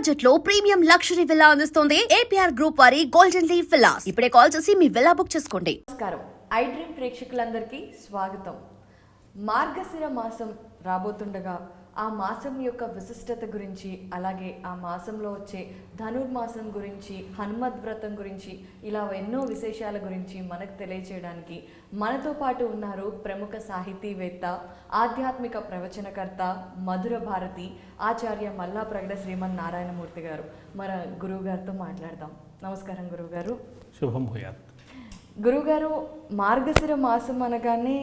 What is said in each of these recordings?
Budget లో premium luxury villa అందిస్తోంది APR group వారి గోల్డెన్ లీవ్ విల్లాస్. ఇప్పుడే కాల్ చేసి మీ విల్లా బుక్ చేసుకోండి. నమస్కారం, ఐ డ్రీమ్ ప్రేక్షకులందరికీ స్వాగతం. మార్గశిర మాసం రాబోతుండగా ఆ మాసం యొక్క విశిష్టత గురించి, అలాగే ఆ మాసంలో వచ్చే ధనుర్మాసం గురించి, హనుమద్ వ్రతం గురించి, ఇలా ఎన్నో విశేషాల గురించి మనకు తెలియచేయడానికి మనతో పాటు ఉన్నారు ప్రముఖ సాహితీవేత్త, ఆధ్యాత్మిక ప్రవచనకర్త, మధుర భారతి ఆచార్య మల్లా ప్రగడ శ్రీమన్ నారాయణమూర్తి గారు. మన గురువు గారితో మాట్లాడదాం. నమస్కారం గురువుగారు. శుభం భూయాత్. గురుగారు, మార్గశిర మాసం అనగానే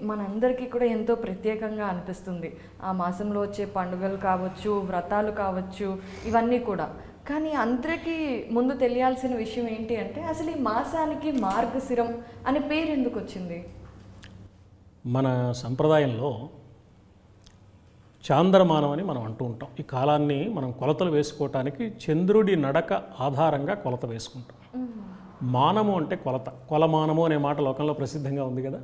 మనందరికీ కూడా ఎంతో ప్రత్యేకంగా అనిపిస్తుంది. ఆ మాసంలో వచ్చే పండుగలు కావచ్చు, వ్రతాలు కావచ్చు, ఇవన్నీ కూడా. కానీ అందరికీ ముందు తెలియాల్సిన విషయం ఏంటి అంటే, అసలు ఈ మాసానికి మార్గశిరం అనే పేరు ఎందుకు వచ్చింది? మన సంప్రదాయంలో చాంద్రమానం అని మనం అంటూ ఉంటాం. ఈ కాలాన్ని మనం కొలతలు వేసుకోవటానికి చంద్రుడి నడక ఆధారంగా కొలత వేసుకుంటాం. మానము అంటే కొలత, కొలమానము అనే మాట లోకంలో ప్రసిద్ధంగా ఉంది కదా.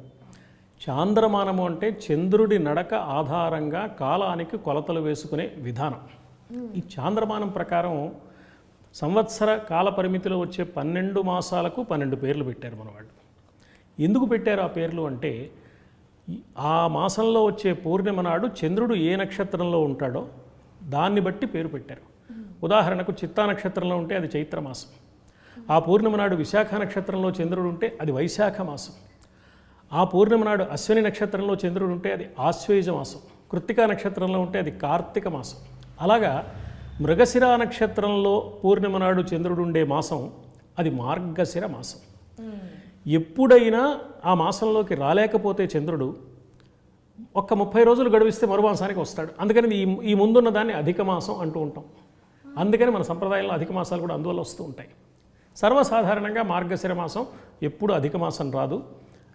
చాంద్రమానము అంటే చంద్రుడి నడక ఆధారంగా కాలానికి కొలతలు వేసుకునే విధానం. ఈ చాంద్రమానం ప్రకారం సంవత్సర కాల పరిమితిలో వచ్చే 12 మాసాలకు 12 పేర్లు పెట్టారు మన వాళ్ళు. ఎందుకు పెట్టారు ఆ పేర్లు అంటే, ఆ మాసంలో వచ్చే పూర్ణిమ నాడు చంద్రుడు ఏ నక్షత్రంలో ఉంటాడో దాన్ని బట్టి పేరు పెట్టారు. ఉదాహరణకు చిత్తా నక్షత్రంలో ఉంటే అది చైత్రమాసం, ఆ పూర్ణిమ నాడు విశాఖ నక్షత్రంలో చంద్రుడు ఉంటే అది వైశాఖ మాసం, ఆ పూర్ణిమ నాడు అశ్విని నక్షత్రంలో చంద్రుడు ఉంటే అది ఆశ్వేజ మాసం, కృత్తికా నక్షత్రంలో ఉంటే అది కార్తీక మాసం. అలాగా మృగశిర నక్షత్రంలో పూర్ణిమ నాడు చంద్రుడు ఉండే మాసం అది మార్గశిర మాసం. ఎప్పుడైనా ఆ మాసంలోకి రాలేకపోతే చంద్రుడు ఒక్క 30 రోజులు గడివిస్తే మరో మాసానికి వస్తాడు. అందుకని ఈ ముందున్న దాన్ని అధిక మాసం అంటూ ఉంటాం. అందుకని మన సంప్రదాయంలో అధిక మాసాలు కూడా అందువల్ల వస్తూ ఉంటాయి. సర్వసాధారణంగా మార్గశిర మాసం ఎప్పుడు అధిక మాసం రాదు,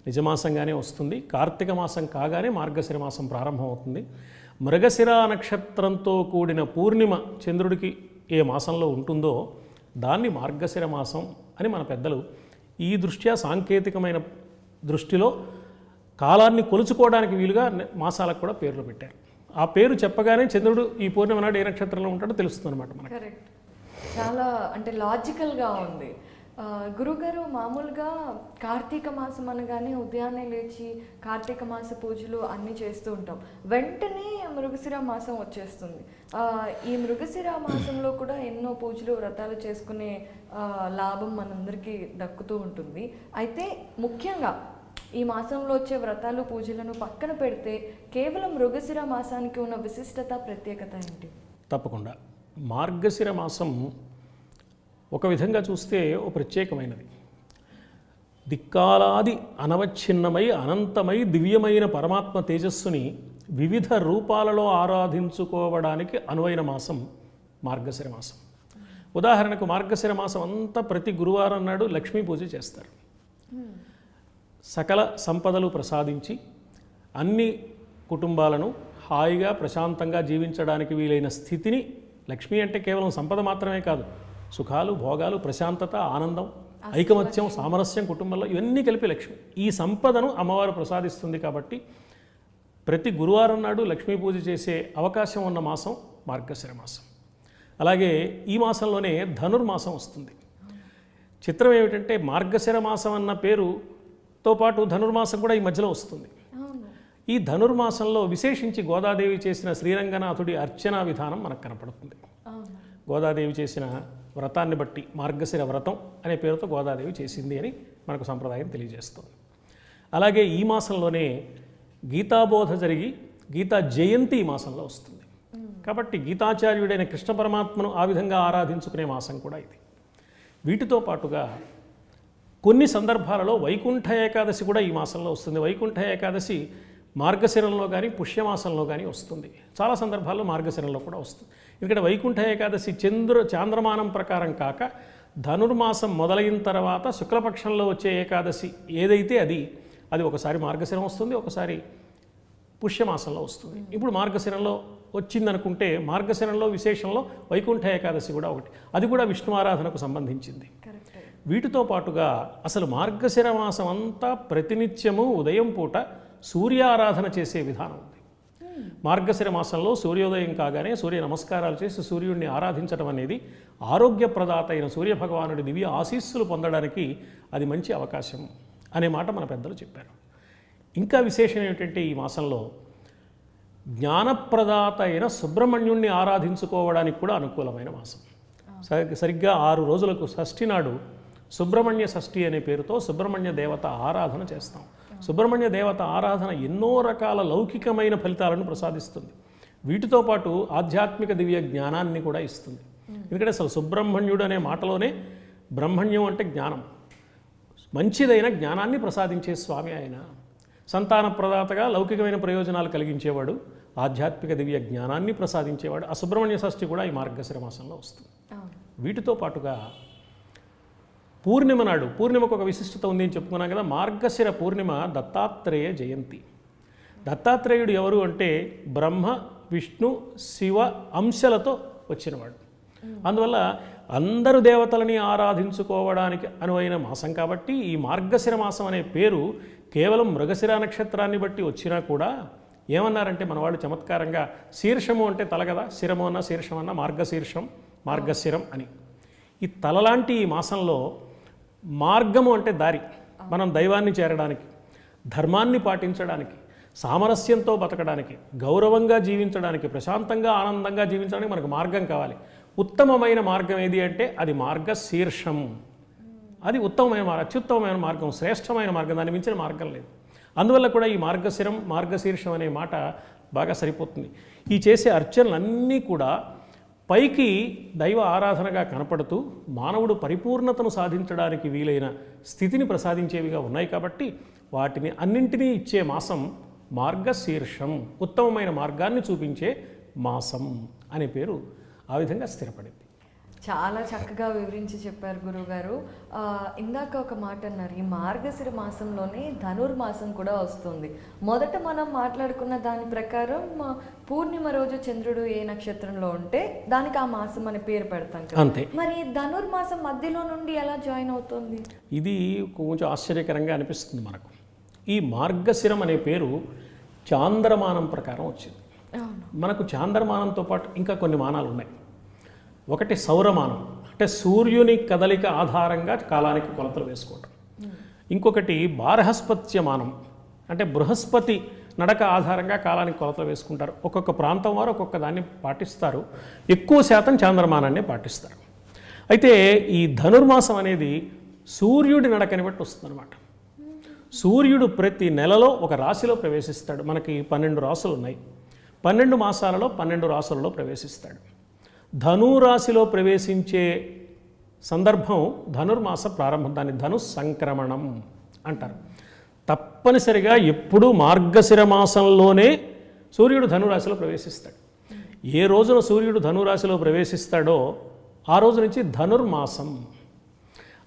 నిజమాసంగానే వస్తుంది. కార్తీక మాసం కాగానే మార్గశిర మాసం ప్రారంభమవుతుంది. మృగశిర నక్షత్రంతో కూడిన పూర్ణిమ చంద్రుడికి ఏ మాసంలో ఉంటుందో దాన్ని మార్గశిర మాసం అని మన పెద్దలు ఈ దృష్ట్యా సాంకేతికమైన దృష్టిలో కాలాన్ని కొలుచుకోవడానికి వీలుగా మాసాలకు కూడా పేర్లు పెట్టారు. ఆ పేరు చెప్పగానే చంద్రుడు ఈ పూర్ణిమ నాడు ఏ నక్షత్రంలో ఉంటాడో తెలుస్తుంది అనమాట మనకు. కరెక్ట్, చాలా అంటే లాజికల్గా ఉంది. గురుగారు, మామూలుగా కార్తీక మాసం అనగానే ఉదయాన్నే లేచి కార్తీక మాస పూజలు అన్నీ చేస్తూ ఉంటాం. వెంటనే మృగశిర మాసం వచ్చేస్తుంది. ఈ మృగశిర మాసంలో కూడా ఎన్నో పూజలు, వ్రతాలు చేసుకునే లాభం మనందరికీ దక్కుతూ ఉంటుంది. అయితే ముఖ్యంగా ఈ మాసంలో వచ్చే వ్రతాలు, పూజలను పక్కన పెడితే కేవలం మృగశిర మాసానికి ఉన్న విశిష్టత, ప్రత్యేకత ఏంటి? తప్పకుండా మార్గశిర మాసం ఒక విధంగా చూస్తే ఓ ప్రత్యేకమైనది. దిక్కాలాది అనవచ్ఛిన్నమై అనంతమై దివ్యమైన పరమాత్మ తేజస్సుని వివిధ రూపాలలో ఆరాధించుకోవడానికి అనువైన మాసం మార్గశిర మాసం. ఉదాహరణకు మార్గశిర మాసం అంతా ప్రతి గురువారం నాడు లక్ష్మీ పూజ చేస్తారు. సకల సంపదలు ప్రసాదించి అన్ని కుటుంబాలను హాయిగా ప్రశాంతంగా జీవించడానికి వీలైన స్థితిని, లక్ష్మి అంటే కేవలం సంపద మాత్రమే కాదు, సుఖాలు, భోగాలు, ప్రశాంతత, ఆనందం, ఐకమత్యం, సామరస్యం కుటుంబంలో ఇవన్నీ కలిపి లక్ష్మి. ఈ సంపదను అమ్మవారు ప్రసాదిస్తుంది. కాబట్టి ప్రతి గురువారం నాడు లక్ష్మీ పూజ చేసే అవకాశం ఉన్న మాసం మార్గశిర మాసం. అలాగే ఈ మాసంలోనే ధనుర్మాసం వస్తుంది. చిత్రం ఏమిటంటే, మార్గశిర మాసం అన్న పేరుతో పాటు ధనుర్మాసం కూడా ఈ మధ్యలో వస్తుంది. ఈ ధనుర్మాసంలో విశేషించి గోదాదేవి చేసిన శ్రీరంగనాథుడి అర్చనా విధానం మనకు కనపడుతుంది. గోదాదేవి చేసిన వ్రతాన్ని బట్టి మార్గశిర వ్రతం అనే పేరుతో గోదాదేవి చేసింది అని మనకు సంప్రదాయం తెలియజేస్తుంది. అలాగే ఈ మాసంలోనే గీతాబోధ జరిగి గీతా జయంతి ఈ మాసంలో వస్తుంది. కాబట్టి గీతాచార్యుడైన కృష్ణ పరమాత్మను ఆ విధంగా ఆరాధించుకునే మాసం కూడా ఇది. వీటితో పాటుగా కొన్ని సందర్భాలలో వైకుంఠ ఏకాదశి కూడా ఈ మాసంలో వస్తుంది. వైకుంఠ ఏకాదశి మార్గశిరంలో కానీ పుష్యమాసంలో కానీ వస్తుంది. చాలా సందర్భాల్లో మార్గశిరంలో కూడా వస్తుంది. ఎందుకంటే వైకుంఠ ఏకాదశి చాంద్రమానం ప్రకారం కాక ధనుర్మాసం మొదలైన తర్వాత శుక్లపక్షంలో వచ్చే ఏకాదశి ఏదైతే అది ఒకసారి మార్గశిరం వస్తుంది, ఒకసారి పుష్యమాసంలో వస్తుంది. ఇప్పుడు మార్గశిరంలో వచ్చిందనుకుంటే మార్గశిరంలో విశేషంలో వైకుంఠ ఏకాదశి కూడా ఒకటి, అది కూడా విష్ణు ఆరాధనకు సంబంధించింది. వీటితో పాటుగా అసలు మార్గశిర మాసం అంతా ప్రతినిత్యము ఉదయం పూట సూర్యారాధన చేసే విధానం ఉంది. మార్గశిర మాసంలో సూర్యోదయం కాగానే సూర్య నమస్కారాలు చేసి సూర్యుడిని ఆరాధించడం అనేది ఆరోగ్యప్రదాత అయిన సూర్యభగవానుడి దివ్య ఆశీస్సులు పొందడానికి అది మంచి అవకాశం అనే మాట మన పెద్దలు చెప్పారు. ఇంకా విశేషం ఏమిటంటే ఈ మాసంలో జ్ఞానప్రదాత అయిన సుబ్రహ్మణ్యుణ్ణి ఆరాధించుకోవడానికి కూడా అనుకూలమైన మాసం. సరిగ్గా 6 రోజులకు షష్ఠి నాడు సుబ్రహ్మణ్య షష్ఠి అనే పేరుతో సుబ్రహ్మణ్య దేవత ఆరాధన చేస్తాం. సుబ్రహ్మణ్య దేవత ఆరాధన ఎన్నో రకాల లౌకికమైన ఫలితాలను ప్రసాదిస్తుంది. వీటితో పాటు ఆధ్యాత్మిక దివ్య జ్ఞానాన్ని కూడా ఇస్తుంది. ఎందుకంటే అసలు సుబ్రహ్మణ్యుడు అనే మాటలోనే బ్రహ్మణ్యం అంటే జ్ఞానం, మంచిదైన జ్ఞానాన్ని ప్రసాదించే స్వామి ఆయన. సంతాన ప్రదాతగా లౌకికమైన ప్రయోజనాలు కలిగించేవాడు, ఆధ్యాత్మిక దివ్య జ్ఞానాన్ని ప్రసాదించేవాడు. ఆ సుబ్రహ్మణ్య షష్ఠి కూడా ఈ మార్గశిర మాసంలో వస్తుంది. వీటితో పాటుగా పూర్ణిమ నాడు, పూర్ణిమకు ఒక విశిష్టత ఉంది అని చెప్పుకున్నాం కదా. మార్గశిర పూర్ణిమ దత్తాత్రేయ జయంతి. దత్తాత్రేయుడు ఎవరు అంటే బ్రహ్మ విష్ణు శివ అంశలతో వచ్చినవాడు. అందువల్ల అందరు దేవతలని ఆరాధించుకోవడానికి అనువైన మాసం కాబట్టి ఈ మార్గశిర మాసం అనే పేరు కేవలం మృగశిర నక్షత్రాన్ని బట్టి వచ్చినా కూడా ఏమన్నారంటే మనవాళ్ళు చమత్కారంగా శీర్షము అంటే తల కదా, శిరము అన్న శీర్షం అన్న మార్గశీర్షం మార్గశిరం అని. ఈ తలలాంటి ఈ మాసంలో మార్గము అంటే దారి, మనం దైవాన్ని చేరడానికి, ధర్మాన్ని పాటించడానికి, సామరస్యంతో బతకడానికి, గౌరవంగా జీవించడానికి, ప్రశాంతంగా ఆనందంగా జీవించడానికి మనకు మార్గం కావాలి. ఉత్తమమైన మార్గం ఏది అంటే అది మార్గశీర్షం. అది ఉత్తమమైన అత్యుత్తమమైన మార్గం, శ్రేష్టమైన మార్గం, దాన్ని మించిన మార్గం లేదు. అందువల్ల కూడా ఈ మార్గశీర్షం అనే మాట బాగా సరిపోతుంది. ఈ చేసే అర్చనలన్నీ కూడా పైకి దైవ ఆరాధనగా కనపడుతూ మానవుడు పరిపూర్ణతను సాధించడానికి వీలైన స్థితిని ప్రసాదించేవిగా ఉన్నాయి కాబట్టి వాటిని అన్నింటినీ ఇచ్చే మాసం మార్గశీర్షం, ఉత్తమమైన మార్గాన్ని చూపించే మాసం అనే పేరు ఆ విధంగా స్థిరపడింది. చాలా చక్కగా వివరించి చెప్పారు గురువుగారు. ఇందాక ఒక మాట అన్నారు, ఈ మార్గశిర మాసంలోనే ధనుర్మాసం కూడా వస్తుంది. మొదట మనం మాట్లాడుకున్న దాని ప్రకారం పూర్ణిమ రోజు చంద్రుడు ఏ నక్షత్రంలో ఉంటే దానికి ఆ మాసం అనే పేరు పెడతాం కదా. అంతే. మరి ధనుర్మాసం మధ్యలో నుండి ఎలా జాయిన్ అవుతుంది? ఇది కొంచెం ఆశ్చర్యకరంగా అనిపిస్తుంది మనకు. ఈ మార్గశిరం అనే పేరు చాంద్రమానం ప్రకారం వచ్చింది. మనకు చాంద్రమానంతో పాటు ఇంకా కొన్ని మానాలు ఉన్నాయి. ఒకటి సౌరమానం, అంటే సూర్యుని కదలిక ఆధారంగా కాలానికి కొలతలు వేసుకోవటం. ఇంకొకటి బారహస్పత్యమానం, అంటే బృహస్పతి నడక ఆధారంగా కాలానికి కొలతలు వేసుకుంటారు. ఒక్కొక్క ప్రాంతం వారు ఒక్కొక్క దాన్ని పాటిస్తారు. ఎక్కువ శాతం చాంద్రమానాన్ని పాటిస్తారు. అయితే ఈ ధనుర్మాసం అనేది సూర్యుడి నడకని బట్టి వస్తుందన్నమాట. సూర్యుడు ప్రతి నెలలో ఒక రాశిలో ప్రవేశిస్తాడు. మనకి 12 రాసులు ఉన్నాయి. 12 మాసాలలో 12 రాసులలో ప్రవేశిస్తాడు. ధనురాశిలో ప్రవేశించే సందర్భం ధనుర్మాస ప్రారంభం, దాన్ని ధను సంక్రమణం అంటారు. తప్పనిసరిగా ఎప్పుడూ మార్గశిర మాసంలోనే సూర్యుడు ధనురాశిలో ప్రవేశిస్తాడు. ఏ రోజున సూర్యుడు ధనురాశిలో ప్రవేశిస్తాడో ఆ రోజు నుంచి ధనుర్మాసం.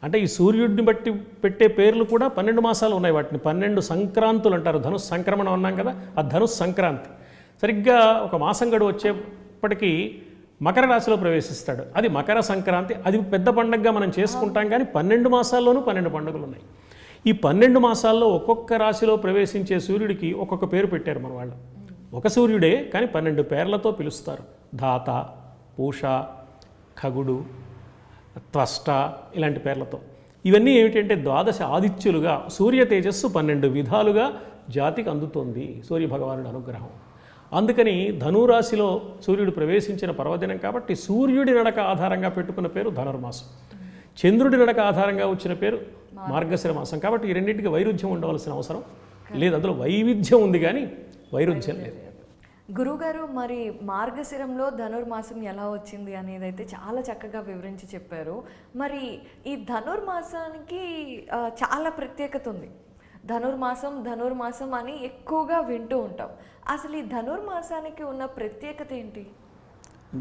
అంటే ఈ సూర్యుడిని బట్టి పెట్టే పేర్లు కూడా 12 మాసాలు ఉన్నాయి. వాటిని 12 సంక్రాంతులు అంటారు. ధను సంక్రమణం అన్నాం కదా, ఆ ధను సంక్రాంతి. సరిగ్గా ఒక మాసం గడువు వచ్చేప్పటికీ మకర రాశిలో ప్రవేశిస్తాడు. అది మకర సంక్రాంతి. అది పెద్ద పండుగగా మనం చేసుకుంటాం. కానీ 12 మాసాల్లోనూ 12 పండుగలు ఉన్నాయి. ఈ 12 మాసాల్లో ఒక్కొక్క రాశిలో ప్రవేశించే సూర్యుడికి ఒక్కొక్క పేరు పెట్టారు మన వాళ్ళు. ఒక సూర్యుడే కానీ 12 పేర్లతో పిలుస్తారు. ధాత, పూష, ఖగుడు, త్వష్ట ఇలాంటి పేర్లతో. ఇవన్నీ ఏమిటంటే ద్వాదశ ఆదిత్యులుగా సూర్య తేజస్సు 12 విధాలుగా జాతికి అందుతోంది సూర్యభగవానుడి అనుగ్రహం. అందుకని ధనురాశిలో సూర్యుడు ప్రవేశించిన పర్వదినం కాబట్టి సూర్యుడి నడక ఆధారంగా పెట్టుకున్న పేరు ధనుర్మాసం. చంద్రుడి నడక ఆధారంగా వచ్చిన పేరు మార్గశిర మాసం. కాబట్టి ఈ రెండింటికి వైరుధ్యం ఉండవలసిన అవసరం లేదు. అందులో వైవిధ్యం ఉంది కానీ వైరుధ్యం లేదు. గురుగారు, మరి మార్గశిరంలో ధనుర్మాసం ఎలా వచ్చింది అనేది అయితే చాలా చక్కగా వివరించి చెప్పారు. మరి ఈ ధనుర్మాసానికి చాలా ప్రత్యేకత ఉంది. ధనుర్మాసం అని ఎక్కువగా వింటూ ఉంటాం. అసలు ఈ ధనుర్మాసానికి ఉన్న ప్రత్యేకత ఏంటి?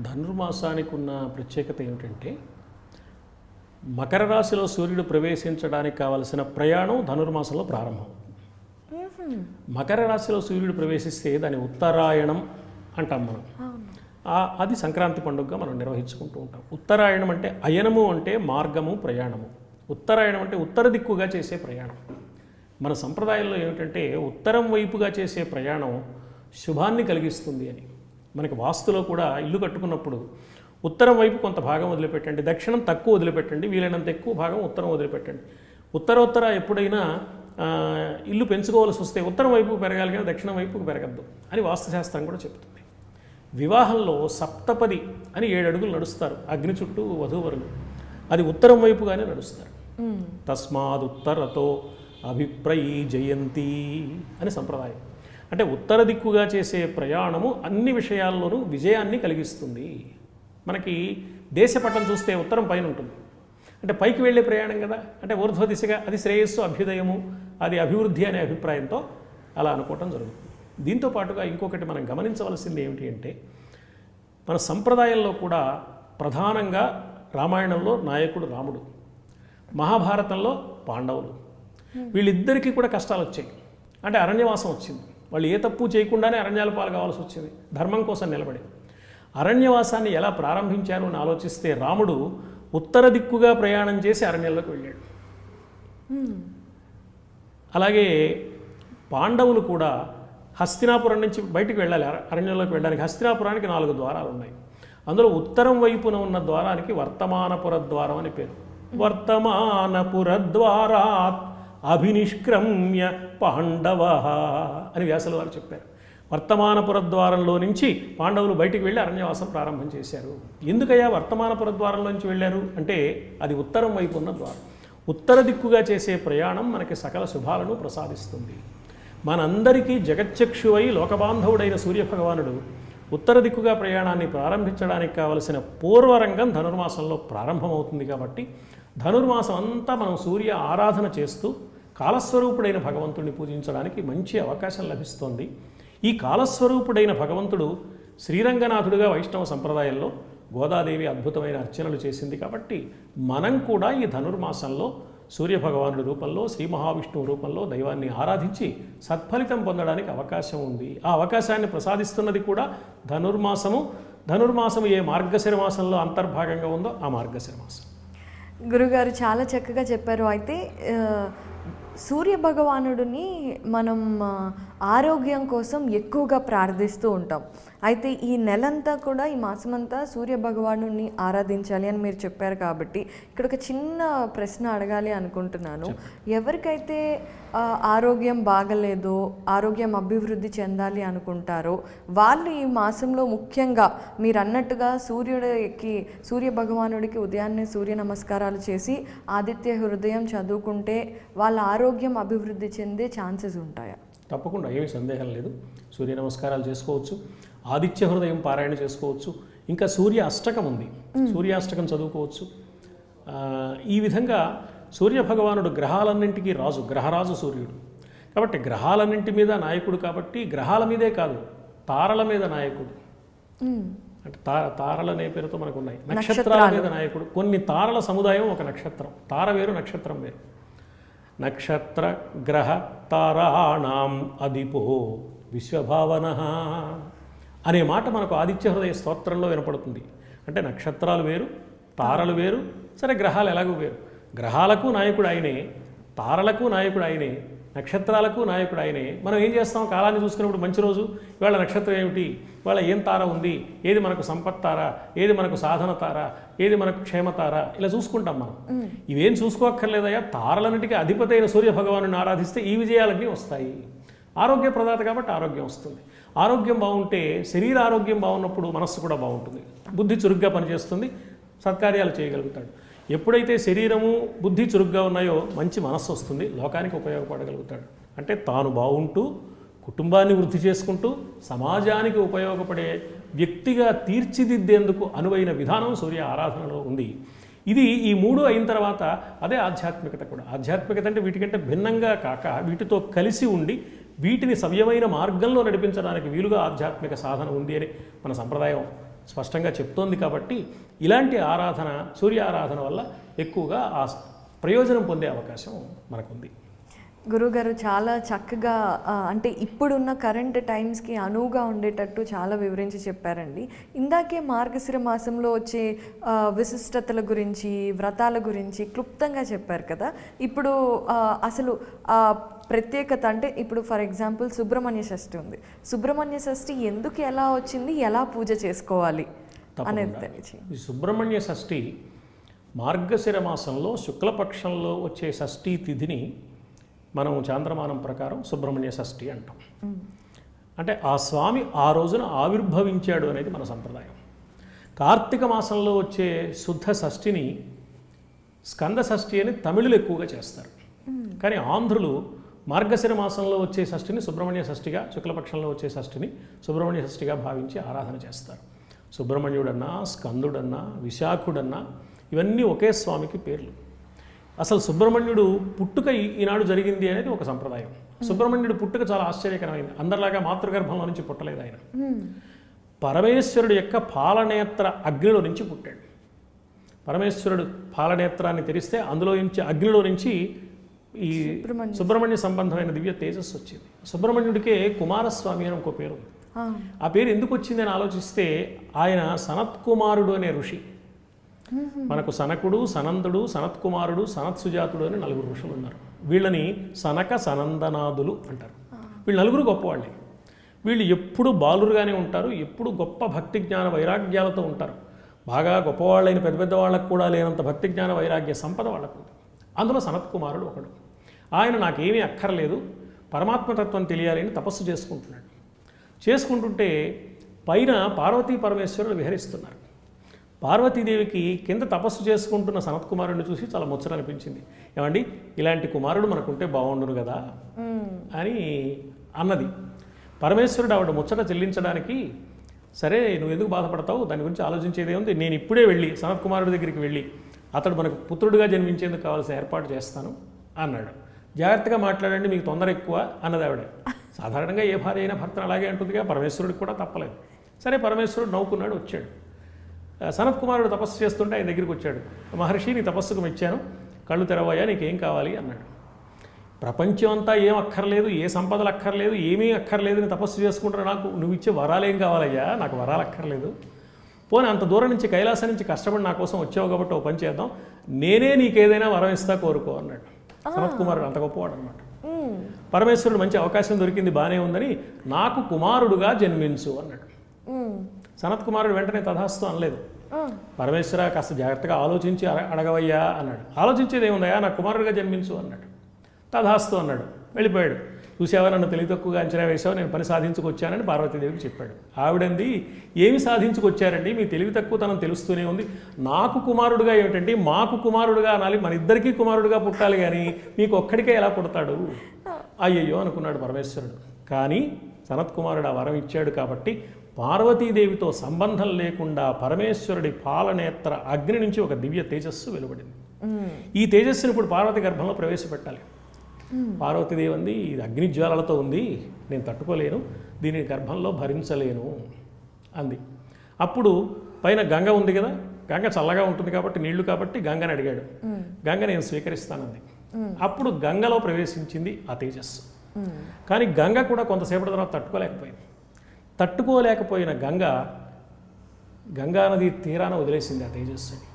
ధనుర్మాసానికి ఉన్న ప్రత్యేకత ఏమిటంటే మకర రాశిలో సూర్యుడు ప్రవేశించడానికి కావలసిన ప్రయాణం ధనుర్మాసంలో ప్రారంభం. మకర రాశిలో సూర్యుడు ప్రవేశిస్తే దాన్ని ఉత్తరాయణం అంటాం మనం. అది సంక్రాంతి పండుగగా మనం నిర్వహించుకుంటూ ఉంటాం. ఉత్తరాయణం అంటే అయనము అంటే మార్గము, ప్రయాణము. ఉత్తరాయణం అంటే ఉత్తర దిక్కుగా చేసే ప్రయాణం. మన సంప్రదాయంలో ఏమిటంటే ఉత్తరం వైపుగా చేసే ప్రయాణం శుభాన్ని కలిగిస్తుంది అని. మనకి వాస్తులో కూడా ఇల్లు కట్టుకున్నప్పుడు ఉత్తరం వైపు కొంత భాగం వదిలిపెట్టండి, దక్షిణం తక్కువ వదిలిపెట్టండి, వీలైనంత ఎక్కువ భాగం ఉత్తరం వదిలిపెట్టండి. ఉత్తరోత్తర ఎప్పుడైనా ఇల్లు పెంచుకోవాల్సి వస్తే ఉత్తరం వైపుకు పెరగాలి కానీ దక్షిణం వైపుకు పెరగద్దు అని వాస్తుశాస్త్రం కూడా చెప్తుంది. వివాహంలో సప్తపది అని 7 అడుగులు నడుస్తారు అగ్ని చుట్టూ వధూవరులు, అది ఉత్తరం వైపుగానే నడుస్తారు. తస్మాదుత్తరతో అభిప్రయీ జయంతి అని సంప్రదాయం. అంటే ఉత్తర దిక్కుగా చేసే ప్రయాణము అన్ని విషయాల్లోనూ విజయాన్ని కలిగిస్తుంది. మనకి దేశపటం చూస్తే ఉత్తరం పైన ఉంటుంది, అంటే పైకి వెళ్ళే ప్రయాణం కదా, అంటే ఊర్ధ్వ దిశగా, అది శ్రేయస్సు, అభ్యుదయము, అది అభివృద్ధి అనే అభిప్రాయంతో అలా అనుకోవటం జరుగుతుంది. దీంతో పాటుగా ఇంకొకటి మనం గమనించవలసింది ఏమిటి అంటే, మన సంప్రదాయంలో కూడా ప్రధానంగా రామాయణంలో నాయకుడు రాముడు, మహాభారతంలో పాండవులు, వీళ్ళిద్దరికీ కూడా కష్టాలు వచ్చాయి. అంటే అరణ్యవాసం వచ్చింది, వాళ్ళు ఏ తప్పు చేయకుండానే అరణ్యాల పాలు కావాల్సి వచ్చింది ధర్మం కోసం నిలబడి. అరణ్యవాసాన్ని ఎలా ప్రారంభించారు అని ఆలోచిస్తే రాముడు ఉత్తర దిక్కుగా ప్రయాణం చేసి అరణ్యంలోకి వెళ్ళాడు. అలాగే పాండవులు కూడా హస్తినాపురం నుంచి బయటికి వెళ్ళాలి, అరణ్యంలోకి వెళ్ళడానికి. హస్తినాపురానికి 4 ద్వారాలు ఉన్నాయి. అందులో ఉత్తరం వైపున ఉన్న ద్వారానికి వర్తమానపుర ద్వారం అని పేరు. వర్తమానపుర ద్వారాత్ అభినిష్క్రమ్య పాండవ అని వ్యాసుల వారు చెప్పారు. వర్తమానపుర ద్వారంలో నుంచి పాండవులు బయటికి వెళ్ళి అరణ్యవాసం ప్రారంభం చేశారు. ఎందుకయ్యా వర్తమానపుర ద్వారంలో నుంచి వెళ్ళారు అంటే, అది ఉత్తరం వైపు ఉన్న ద్వారం. ఉత్తర దిక్కుగా చేసే ప్రయాణం మనకి సకల శుభాలను ప్రసాదిస్తుంది. మనందరికీ జగచ్చక్షువై లోకబాంధవుడైన సూర్యభగవానుడు ఉత్తర దిక్కుగా ప్రయాణాన్ని ప్రారంభించడానికి కావలసిన పూర్వరంగం ధనుర్మాసంలో ప్రారంభమవుతుంది. కాబట్టి ధనుర్మాసం అంతా మనం సూర్య ఆరాధన చేస్తూ కాలస్వరూపుడైన భగవంతుడిని పూజించడానికి మంచి అవకాశం లభిస్తోంది. ఈ కాలస్వరూపుడైన భగవంతుడు శ్రీరంగనాథుడిగా వైష్ణవ సంప్రదాయంలో గోదాదేవి అద్భుతమైన అర్చనలు చేసింది. కాబట్టి మనం కూడా ఈ ధనుర్మాసంలో సూర్యభగవానుడి రూపంలో, శ్రీ మహావిష్ణువు రూపంలో దైవాన్ని ఆరాధించి సత్ఫలితం పొందడానికి అవకాశం ఉంది. ఆ అవకాశాన్ని ప్రసాదిస్తున్నది కూడా ధనుర్మాసము. ధనుర్మాసము ఏ మార్గశిర మాసంలో అంతర్భాగంగా ఉందో ఆ మార్గశిర మాసం. గురుగారు చాలా చక్కగా చెప్పారు. అయితే సూర్య భగవానుడిని మనం ఆరోగ్యం కోసం ఎక్కువగా ప్రార్థిస్తూ ఉంటాం. అయితే ఈ నెలంతా కూడా, ఈ మాసమంతా సూర్య భగవానుడిని ఆరాధించాలి అని మీరు చెప్పారు. కాబట్టి ఇక్కడ ఒక చిన్న ప్రశ్న అడగాలి అనుకుంటున్నాను. ఎవరికైతే ఆరోగ్యం బాగలేదో, ఆరోగ్యం అభివృద్ధి చెందాలి అనుకుంటారో వాళ్ళు ఈ మాసంలో ముఖ్యంగా మీరు అన్నట్టుగా సూర్య భగవానుడికి ఉదయాన్నే సూర్య నమస్కారాలు చేసి ఆదిత్య హృదయం చదువుకుంటే వాళ్ళ ఆరోగ్యం అభివృద్ధి చెందే ఛాన్సెస్ ఉంటాయా? తప్పకుండా, ఏమీ సందేహం లేదు. సూర్య నమస్కారాలు చేసుకోవచ్చు, ఆదిత్య హృదయం పారాయణ చేసుకోవచ్చు, ఇంకా సూర్య అష్టకం ఉంది, సూర్యాష్టకం చదువుకోవచ్చు. ఈ విధంగా సూర్యభగవానుడు గ్రహాలన్నింటికీ రాజు, గ్రహరాజు సూర్యుడు. కాబట్టి గ్రహాలన్నింటి మీద నాయకుడు. కాబట్టి గ్రహాల మీదే కాదు, తారల మీద నాయకుడు. అంటే తారలు అనే పేరుతో మనకు ఉన్నాయి. నక్షత్రాల మీద నాయకుడు. కొన్ని తారల సముదాయం ఒక నక్షత్రం. తార వేరు, నక్షత్రం వేరు. నక్షత్ర గ్రహ తారాణం అధిపో విశ్వభావన అనే మాట మనకు ఆదిత్య హృదయ స్తోత్రంలో వినపడుతుంది. అంటే నక్షత్రాలు వేరు, తారలు వేరు, సరే గ్రహాలు ఎలాగూ వేరు. గ్రహాలకు నాయకుడు ఆయనే, తారలకు నాయకుడు ఆయనే, నక్షత్రాలకు నాయకుడు ఆయనే. మనం ఏం చేస్తాం, కాలాన్ని చూసుకున్నప్పుడు మంచి రోజు, ఇవాళ నక్షత్రం ఏమిటి, ఇవాళ ఏం తార ఉంది, ఏది మనకు సంపత్ తార, ఏది మనకు సాధన తార, ఏది మనకు క్షేమతార, ఇలా చూసుకుంటాం మనం. ఇవేం చూసుకోక్కర్లేదయ్యా, తారలన్నిటికీ అధిపతి అయిన సూర్య భగవాను ఆరాధిస్తే ఈ విజయాలన్నీ వస్తాయి. ఆరోగ్య ప్రదాత కాబట్టి ఆరోగ్యం వస్తుంది. ఆరోగ్యం బాగుంటే, శరీర ఆరోగ్యం బాగున్నప్పుడు మనస్సు కూడా బాగుంటుంది, బుద్ధి చురుగ్గా పనిచేస్తుంది, సత్కార్యాలు చేయగలుగుతాడు. ఎప్పుడైతే శరీరము బుద్ధి చురుగ్గా ఉన్నాయో మంచి మనస్సు వస్తుంది, లోకానికి ఉపయోగపడగలుగుతాడు. అంటే తాను బాగుంటూ, కుటుంబాన్ని వృద్ధి చేసుకుంటూ, సమాజానికి ఉపయోగపడే వ్యక్తిగా తీర్చిదిద్దేందుకు అనువైన విధానం సూర్య ఆరాధనలో ఉంది. ఇది ఈ 3 అయిన తర్వాత అదే ఆధ్యాత్మికత కూడా. ఆధ్యాత్మికత అంటే వీటికంటే భిన్నంగా కాక వీటితో కలిసి ఉండి వీటిని సవ్యమైన మార్గంలో నడిపించడానికి వీలుగా ఆధ్యాత్మిక సాధన ఉంది అని మన సంప్రదాయం స్పష్టంగా చెప్తోంది. కాబట్టి ఇలాంటి ఆరాధన, సూర్య ఆరాధన వల్ల ఎక్కువగా ఆ ప్రయోజనం పొందే అవకాశం మనకుంది. గురుగారు చాలా చక్కగా అంటే ఇప్పుడున్న కరెంట్ టైమ్స్కి అనువుగా ఉండేటట్టు చాలా వివరించి చెప్పారండి. ఇందాకే మార్గశిర మాసంలో వచ్చే విశిష్టతల గురించి, వ్రతాల గురించి క్లుప్తంగా చెప్పారు కదా. ఇప్పుడు అసలు ప్రత్యేకత అంటే ఇప్పుడు ఫర్ ఎగ్జాంపుల్ సుబ్రహ్మణ్య షష్ఠి ఉంది. సుబ్రహ్మణ్య షష్ఠి ఎందుకు ఎలా వచ్చింది, ఎలా పూజ చేసుకోవాలి అనేది తెలిసి. ఈ సుబ్రహ్మణ్య షష్ఠి మార్గశిర మాసంలో శుక్లపక్షంలో వచ్చే షష్ఠీ తిథిని మనం చాంద్రమానం ప్రకారం సుబ్రహ్మణ్య షష్ఠి అంటాం. అంటే ఆ స్వామి ఆ రోజున ఆవిర్భవించాడు అనేది మన సంప్రదాయం. కార్తీక మాసంలో వచ్చే శుద్ధ షష్ఠిని స్కంద షష్ఠి అని తమిళులు ఎక్కువగా చేస్తారు. కానీ ఆంధ్రులు మార్గశిర మాసంలో వచ్చే షష్ఠిని సుబ్రహ్మణ్య షష్ఠిగా, శుక్లపక్షంలో వచ్చే షష్ఠిని సుబ్రహ్మణ్య షష్ఠిగా భావించి ఆరాధన చేస్తారు. సుబ్రహ్మణ్యుడన్నా, స్కందుడన్నా, విశాఖుడన్నా ఇవన్నీ ఒకే స్వామికి పేర్లు. అసలు సుబ్రహ్మణ్యుడు పుట్టుక ఈనాడు జరిగింది అనేది ఒక సంప్రదాయం. సుబ్రహ్మణ్యుడు పుట్టుక చాలా ఆశ్చర్యకరమైంది. అందరిలాగా మాతృగర్భంలో నుంచి పుట్టలేదు ఆయన. పరమేశ్వరుడు యొక్క పాలనేత్ర అగ్నిలో నుంచి పుట్టాడు. పరమేశ్వరుడు పాలనేత్రాన్ని తెరిస్తే అందులో నుంచి, అగ్నిలో నుంచి ఈ సుబ్రహ్మణ్య సంబంధమైన దివ్య తేజస్సు వచ్చింది. సుబ్రహ్మణ్యుడికే కుమారస్వామి అని ఒక పేరు ఉంది. ఆ పేరు ఎందుకు వచ్చింది అని ఆలోచిస్తే ఆయన సనత్కుమారుడు అనే ఋషి. మనకు సనకుడు, సనందుడు, సనత్కుమారుడు, సనత్సుజాతుడు అని 4 ఋషులు ఉన్నారు. వీళ్ళని సనక సనందనాదులు అంటారు. వీళ్ళు 4 గొప్పవాళ్ళే. వీళ్ళు ఎప్పుడు బాలురుగానే ఉంటారు, ఎప్పుడు గొప్ప భక్తి జ్ఞాన వైరాగ్యాలతో ఉంటారు. బాగా గొప్పవాళ్ళైన పెద్ద పెద్ద వాళ్ళకు కూడా లేనంత భక్తి జ్ఞాన వైరాగ్య సంపద వాళ్ళకు ఉంది. అందులో సనత్కుమారుడు ఒకడు. ఆయన నాకేమీ అక్కర్లేదు, పరమాత్మతత్వం తెలియాలి అని తపస్సు చేసుకుంటుంటే పైన పార్వతీ పరమేశ్వరులు విహరిస్తున్నారు. పార్వతీదేవికి కింద తపస్సు చేసుకుంటున్న సనత్కుమారుడిని చూసి చాలా ముచ్చట అనిపించింది. ఏమండి, ఇలాంటి కుమారుడు మనకుంటే బాగుండును కదా అని అన్నది. పరమేశ్వరుడు ఆవిడ ముచ్చట చెల్లించడానికి, సరే నువ్వు ఎందుకు బాధపడతావు, దాని గురించి ఆలోచించేదే ఉంది, నేను ఇప్పుడే వెళ్ళి సనత్కుమారుడి దగ్గరికి వెళ్ళి అతడు మనకు పుత్రుడిగా జన్మించేందుకు కావాల్సిన ఏర్పాటు చేస్తాను అన్నాడు. జాగ్రత్తగా మాట్లాడండి, మీకు తొందర ఎక్కువ అన్నది ఆవిడ. సాధారణంగా ఏ భార్య అయినా భర్తను అలాగే అంటుందిగా, పరమేశ్వరుడికి కూడా తప్పలేదు. సరే పరమేశ్వరుడు నవ్వుకున్నాడు, వచ్చాడు. సనత్కుమారుడు తపస్సు చేస్తుంటే ఆయన దగ్గరికి వచ్చాడు. మహర్షి, నీ తపస్సుకు మెచ్చాను, కళ్ళు తెరవయ్యా, నీకేం కావాలి అన్నాడు. ప్రపంచం అంతా ఏం అక్కర్లేదు, ఏ సంపదలు అక్కర్లేదు, ఏమీ అక్కర్లేదు, నేను తపస్సు చేసుకుంటాను, నాకు నువ్వు ఇచ్చే వరాలు ఏం కావాలయ్యా, నాకు వరాలు అక్కర్లేదు. పోనీ అంత దూరం నుంచి కైలాసం నుంచి కష్టపడి నా కోసం వచ్చావు కాబట్టి ఓ పని చేద్దాం, నేనే నీకేదైనా వరం ఇస్తా కోరుకో అన్నాడు. సనత్కుమారుడు అంత గొప్పవాడు అనమాట. పరమేశ్వరుడు మంచి అవకాశం దొరికింది, బాగానే ఉందని, నాకు కుమారుడుగా జన్మించు అన్నాడు. సనత్కుమారుడు వెంటనే తథాస్తు అనలేదు. పరమేశ్వర కాస్త జాగ్రత్తగా ఆలోచించి అడగవయ్యా అన్నాడు. ఆలోచించేది ఏముందయ్యా, నాకు కుమారుడిగా జన్మించు అన్నాడు. తథాస్తు అన్నాడు, వెళ్ళిపోయాడు. చూసావా, నన్ను తెలివి తక్కువగా అంచనా వేసావు, నేను పని సాధించుకొచ్చానని పార్వతీదేవికి చెప్పాడు. ఆవిడంది, ఏమి సాధించుకొచ్చారండి, మీ తెలివి తక్కువతనం తెలుస్తూనే ఉంది, నాకు కుమారుడుగా ఏమిటండి, మాకు కుమారుడుగా అనాలి, మన ఇద్దరికీ కుమారుడుగా పుట్టాలి కానీ మీకు ఒక్కడికే ఎలా పుడతాడు. అయ్యయ్యో అనుకున్నాడు పరమేశ్వరుడు. కానీ సనత్కుమారుడు ఆ వరం ఇచ్చాడు కాబట్టి పార్వతీదేవితో సంబంధం లేకుండా పరమేశ్వరుడి పాలనేత్ర అగ్ని నుంచి ఒక దివ్య తేజస్సు వెలువడింది. ఈ తేజస్సుని ఇప్పుడు పార్వతి గర్భంలో ప్రవేశపెట్టాలి. పార్వతీదేవి అంది, ఇది అగ్నిజ్వాలలతో ఉంది, నేను తట్టుకోలేను, దీని గర్భంలో భరించలేను అంది. అప్పుడు పైన గంగ ఉంది కదా, గంగ చల్లగా ఉంటుంది కాబట్టి, నీళ్లు కాబట్టి గంగని అడిగాడు. గంగ నేను స్వీకరిస్తానంది. అప్పుడు గంగలో ప్రవేశించింది ఆ తేజస్సు. కానీ గంగ కూడా కొంతసేపటి తర్వాత తట్టుకోలేకపోయిన గంగా నది తీరాన వదిలేసింది ఆ తేజస్సుని.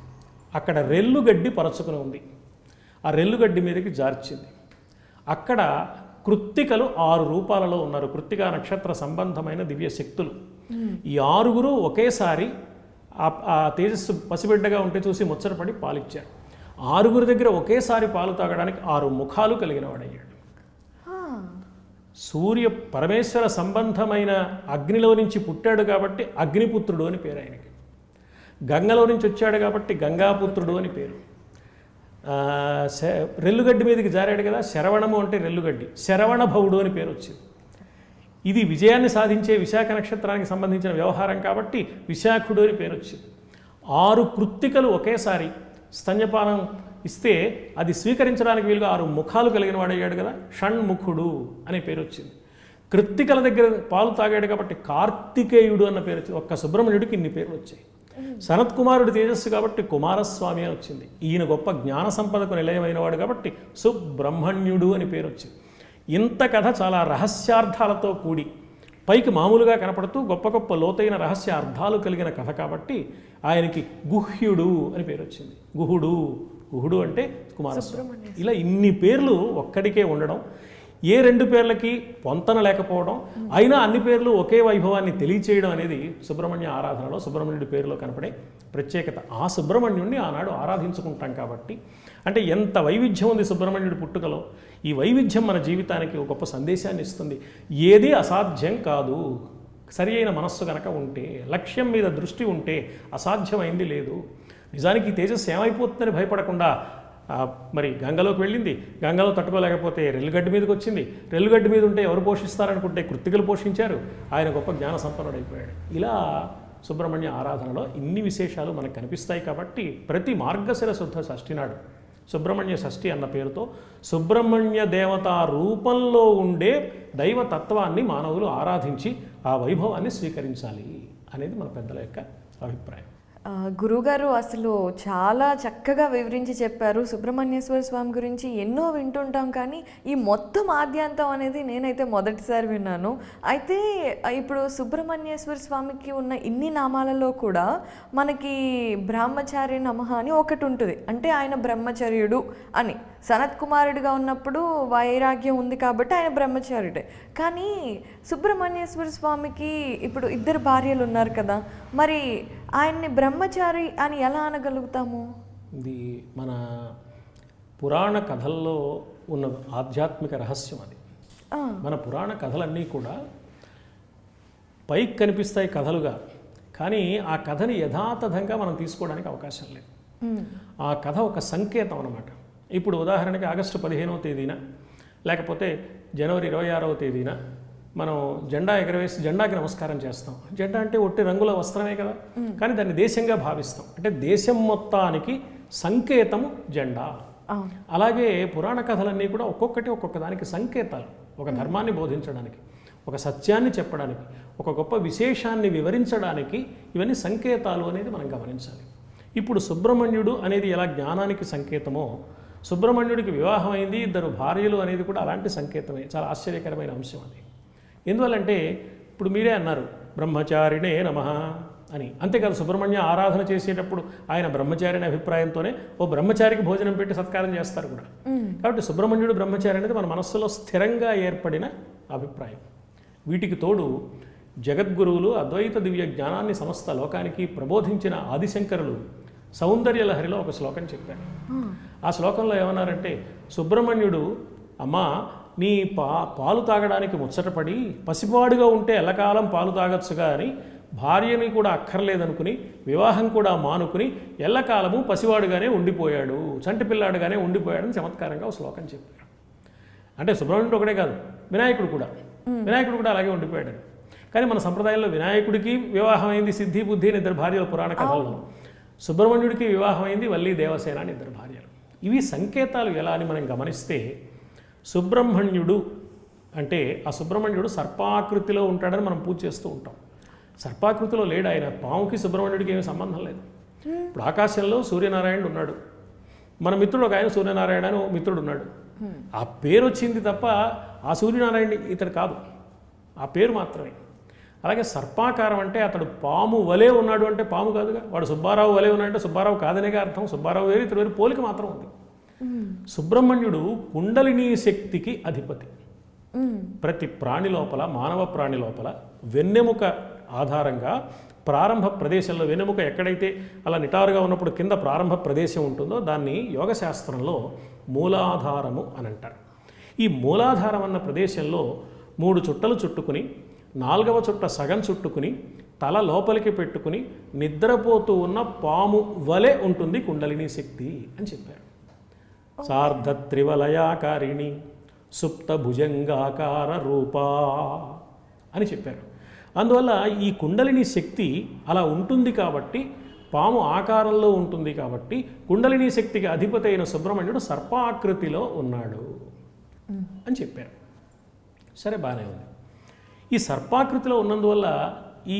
అక్కడ రెల్లుగడ్డి పరచుకుని ఉంది. ఆ రెల్లుగడ్డి మీదకి జార్చింది. అక్కడ కృత్తికలు 6 రూపాలలో ఉన్నారు. కృత్తికా నక్షత్ర సంబంధమైన దివ్య శక్తులు. ఈ 6గురు ఒకేసారి ఆ తేజస్సు పసిబిడ్డగా ఉంటే చూసి ముచ్చటపడి పాలిచ్చారు. 6గురి దగ్గర ఒకేసారి పాలు తాగడానికి 6 ముఖాలు కలిగిన వాడయ్యాడు. సూర్య పరమేశ్వర సంబంధమైన అగ్నిలో నుంచి పుట్టాడు కాబట్టి అగ్నిపుత్రుడు అని పేరు ఆయనకి. గంగలో నుంచి వచ్చాడు కాబట్టి గంగాపుత్రుడు అని పేరు. రెల్లుగడ్డి మీదకి జారాడు కదా, శరవణము అంటే రెల్లుగడ్డి, శరవణ భవుడు అని పేరు వచ్చింది. ఇది విజయాన్ని సాధించే విశాఖ నక్షత్రానికి సంబంధించిన వ్యవహారం కాబట్టి విశాఖుడు అని పేరు వచ్చింది. 6 కృత్తికలు ఒకేసారి స్తన్యపానం ఇస్తే అది స్వీకరించడానికి వీలుగా 6 ముఖాలు కలిగిన వాడయ్యాడు కదా, షణ్ముఖుడు అనే పేరు వచ్చింది. కృత్తికల దగ్గర పాలు తాగాడు కాబట్టి కార్తికేయుడు అన్న పేరు వచ్చింది. ఒక్క సుబ్రహ్మణ్యుడికి ఇన్ని పేర్లు వచ్చాయి. సనత్కుమారుడి తేజస్సు కాబట్టి కుమారస్వామి అని వచ్చింది. ఈయన గొప్ప జ్ఞాన సంపదకు నిలయమైన వాడు కాబట్టి సుబ్రహ్మణ్యుడు అని పేరు వచ్చింది. ఇంత కథ చాలా రహస్యార్థాలతో కూడి పైకి మామూలుగా కనపడుతూ గొప్ప గొప్ప లోతైన రహస్య అర్థాలు కలిగిన కథ కాబట్టి ఆయనకి గుహ్యుడు అని పేరు వచ్చింది. గుహుడు అంటే కుమారస్వామి. ఇలా ఇన్ని పేర్లు ఒక్కడికే ఉండడం, ఏ రెండు పేర్లకి పొంతన లేకపోవడం, అయినా అన్ని పేర్లు ఒకే వైభవాన్ని తెలియచేయడం అనేది సుబ్రహ్మణ్య ఆరాధనలో సుబ్రహ్మణ్యుడి పేరులో కనపడే ప్రత్యేకత. ఆ సుబ్రహ్మణ్యుడిని ఆనాడు ఆరాధించుకుంటాం కాబట్టి, అంటే ఎంత వైవిధ్యం ఉంది సుబ్రహ్మణ్యుడి పుట్టుకలో. ఈ వైవిధ్యం మన జీవితానికి ఒక గొప్ప సందేశాన్ని ఇస్తుంది. ఏది అసాధ్యం కాదు, సరి అయిన మనస్సు కనుక ఉంటే, లక్ష్యం మీద దృష్టి ఉంటే అసాధ్యమైంది లేదు. నిజానికి ఈ తేజస్సు ఏమైపోతుందని భయపడకుండా మరి గంగలోకి వెళ్ళింది, గంగలో తట్టుకోలేకపోతే రెల్లుగడ్డ మీదకి వచ్చింది, రెల్లుగడ్డ మీద ఉంటే ఎవరు పోషిస్తారనుకుంటే కృత్తికలు పోషించారు, ఆయన గొప్ప జ్ఞాన సంపన్నుడైపోయాడు. ఇలా సుబ్రహ్మణ్య ఆరాధనలో ఇన్ని విశేషాలు మనకు కనిపిస్తాయి. కాబట్టి ప్రతి మార్గశిర శుద్ధ షష్ఠి నాడు సుబ్రహ్మణ్య షష్ఠి అన్న పేరుతో సుబ్రహ్మణ్య దేవతా రూపంలో ఉండే దైవతత్వాన్ని మానవులు ఆరాధించి ఆ వైభవాన్ని స్వీకరించాలి అనేది మన పెద్దల యొక్క అభిప్రాయం. గురుగారు అసలు చాలా చక్కగా వివరించి చెప్పారు. సుబ్రహ్మణ్యేశ్వర స్వామి గురించి ఎన్నో వింటుంటాం, కానీ ఈ మొత్తం ఆద్యాంతం అనేది నేనైతే మొదటిసారి విన్నాను. అయితే ఇప్పుడు సుబ్రహ్మణ్యేశ్వర స్వామికి ఉన్న ఇన్ని నామాలలో కూడా మనకి బ్రహ్మచారి నమః అని ఒకటి ఉంటుంది. అంటే ఆయన బ్రహ్మచర్యుడు అని. సనత్ కుమారుడిగా ఉన్నప్పుడు వైరాగ్యం ఉంది కాబట్టి ఆయన బ్రహ్మచార్యుడే. కానీ సుబ్రహ్మణ్యేశ్వర స్వామికి ఇప్పుడు 2 భార్యలు ఉన్నారు కదా, మరి ఆయన్ని బ్రహ్మచారి అని ఎలా అనగలుగుతాము? ఇది మన పురాణ కథల్లో ఉన్న ఆధ్యాత్మిక రహస్యం అది. మన పురాణ కథలన్నీ కూడా పైకి కనిపిస్తాయి కథలుగా, కానీ ఆ కథని యథాతథంగా మనం తీసుకోవడానికి అవకాశం లేదు. ఆ కథ ఒక సంకేతం అన్నమాట. ఇప్పుడు ఉదాహరణకి ఆగస్టు 15వ తేదీన లేకపోతే జనవరి 26వ తేదీన మనం జెండా ఎగరవేసి జెండాకి నమస్కారం చేస్తాం. జెండా అంటే ఒట్టి రంగుల వస్త్రమే కదా, కానీ దాన్ని దేశంగా భావిస్తాం. అంటే దేశం మొత్తానికి సంకేతము జెండా. అలాగే పురాణ కథలన్నీ కూడా ఒక్కొక్కటి ఒక్కొక్క దానికి సంకేతాలు. ఒక ధర్మాన్ని బోధించడానికి, ఒక సత్యాన్ని చెప్పడానికి, ఒక గొప్ప విశేషాన్ని వివరించడానికి ఇవన్నీ సంకేతాలు అనేది మనం గమనించాలి. ఇప్పుడు సుబ్రహ్మణ్యుడు అనేది ఎలా జ్ఞానానికి సంకేతమో, సుబ్రహ్మణ్యుడికి వివాహం అయింది, 2 భార్యలు అనేది కూడా అలాంటి సంకేతమే. చాలా ఆశ్చర్యకరమైన అంశం అది. ఎందువల్లంటే ఇప్పుడు మీరే అన్నారు బ్రహ్మచారిణే నమః అని. అంతేకాదు సుబ్రహ్మణ్య ఆరాధన చేసేటప్పుడు ఆయన బ్రహ్మచారి అనే అభిప్రాయంతోనే ఓ బ్రహ్మచారికి భోజనం పెట్టి సత్కారం చేస్తారు కూడా. కాబట్టి సుబ్రహ్మణ్యుడు బ్రహ్మచారి అనేది మన మనస్సులో స్థిరంగా ఏర్పడిన అభిప్రాయం. వీటికి తోడు జగద్గురువులు అద్వైత దివ్య జ్ఞానాన్ని సమస్త లోకానికి ప్రబోధించిన ఆదిశంకరులు సౌందర్యలహరిలో ఒక శ్లోకం చెప్పారు. ఆ శ్లోకంలో ఏమన్నారంటే, సుబ్రహ్మణ్యుడు అమ్మా నీ పాలు తాగడానికి ముచ్చటపడి పసిపాడుగా ఉంటే ఎల్లకాలం పాలు తాగొచ్చుగా అని భార్యని కూడా అక్కర్లేదనుకుని వివాహం కూడా మానుకుని ఎల్లకాలము పసివాడుగానే ఉండిపోయాడు, చంటి పిల్లాడుగానే ఉండిపోయాడని చమత్కారంగా ఒక శ్లోకం చెప్పారు. అంటే సుబ్రహ్మణ్యుడు ఒకటే కాదు, వినాయకుడు కూడా అలాగే ఉండిపోయాడు. కానీ మన సంప్రదాయంలో వినాయకుడికి వివాహం అయింది సిద్ధి బుద్ధి అని 2 భార్యలు పురాణ కథల్లో, సుబ్రహ్మణ్యుడికి వివాహం అయింది వల్లి దేవసేన అని 2 భార్యలు. ఇవి సంకేతాలు ఎలా అని మనం గమనిస్తే, సుబ్రహ్మణ్యుడు అంటే ఆ సుబ్రహ్మణ్యుడు సర్పాకృతిలో ఉంటాడని మనం పూజ చేస్తూ ఉంటాం. సర్పాకృతిలో లేడు ఆయన. పాముకి సుబ్రహ్మణ్యుడికి ఏమీ సంబంధం లేదు. ఇప్పుడు ఆకాశంలో సూర్యనారాయణుడు ఉన్నాడు. మన మిత్రుడు ఒక ఆయన సూర్యనారాయణ అని మిత్రుడు ఉన్నాడు. ఆ పేరు వచ్చింది తప్ప ఆ సూర్యనారాయణ ఇతడు కాదు, ఆ పేరు మాత్రమే. అలాగే సర్పాకారం అంటే అతడు పాము వలే ఉన్నాడు అంటే పాము కాదుగా. వాడు సుబ్బారావు వలే ఉన్నాడంటే సుబ్బారావు కాదనేగా అర్థం. సుబ్బారావు వేరు, ఇతడు వేరు, పోలిక మాత్రం ఉంది. సుబ్రహ్మణ్యుడు కుండలిని శక్తికి అధిపతి. ప్రతి ప్రాణి లోపల, మానవ ప్రాణి లోపల వెన్నెముక ఆధారంగా ప్రారంభ ప్రదేశంలో, వెన్నెముక ఎక్కడైతే అలా నిటారుగా ఉన్నప్పుడు కింద ప్రారంభ ప్రదేశం ఉంటుందో దాన్ని యోగశాస్త్రంలో మూలాధారము అని అంటారు. ఈ మూలాధారం అన్న ప్రదేశంలో 3 చుట్టలు చుట్టుకుని 4వ చుట్ట సగం చుట్టుకుని తల లోపలికి పెట్టుకుని నిద్రపోతూ ఉన్న పాము వలె ఉంటుంది కుండలిని శక్తి అని చెప్పారు. సార్ధత్రివలయాకారిణి సుప్త భుజంగాకార రూపా అని చెప్పారు. అందువల్ల ఈ కుండలిని శక్తి అలా ఉంటుంది కాబట్టి, పాము ఆకారంలో ఉంటుంది కాబట్టి కుండలిని శక్తికి అధిపతి అయిన సుబ్రహ్మణ్యుడు సర్పాకృతిలో ఉన్నాడు అని చెప్పారు. సరే, బాగానే ఉంది. ఈ సర్పాకృతిలో ఉన్నందువల్ల ఈ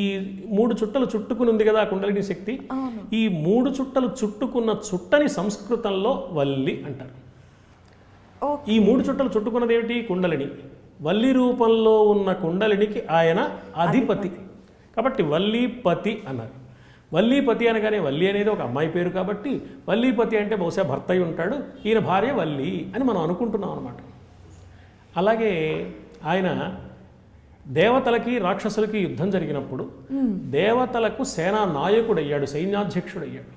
3 చుట్టలు చుట్టుకుని ఉంది కదా కుండలిని శక్తి. ఈ 3 చుట్టలు చుట్టుకున్న చుట్టని సంస్కృతంలో వల్లి అంటారు. ఈ 3 చుట్టలు చుట్టుకున్నది ఏమిటి? కుండలిని. వల్లి రూపంలో ఉన్న కుండలినికి ఆయన అధిపతి కాబట్టి వల్లీపతి అన్నారు. వల్లీపతి అనగానే వల్లి అనేది ఒక అమ్మాయి పేరు కాబట్టి వల్లీపతి అంటే బహుశా భర్త అయి ఉంటాడు, ఈయన భార్య వల్లి అని మనం అనుకుంటున్నాం అనమాట. అలాగే ఆయన దేవతలకి రాక్షసులకి యుద్ధం జరిగినప్పుడు దేవతలకు సేనా నాయకుడు అయ్యాడు, సైన్యాధ్యక్షుడు అయ్యాడు.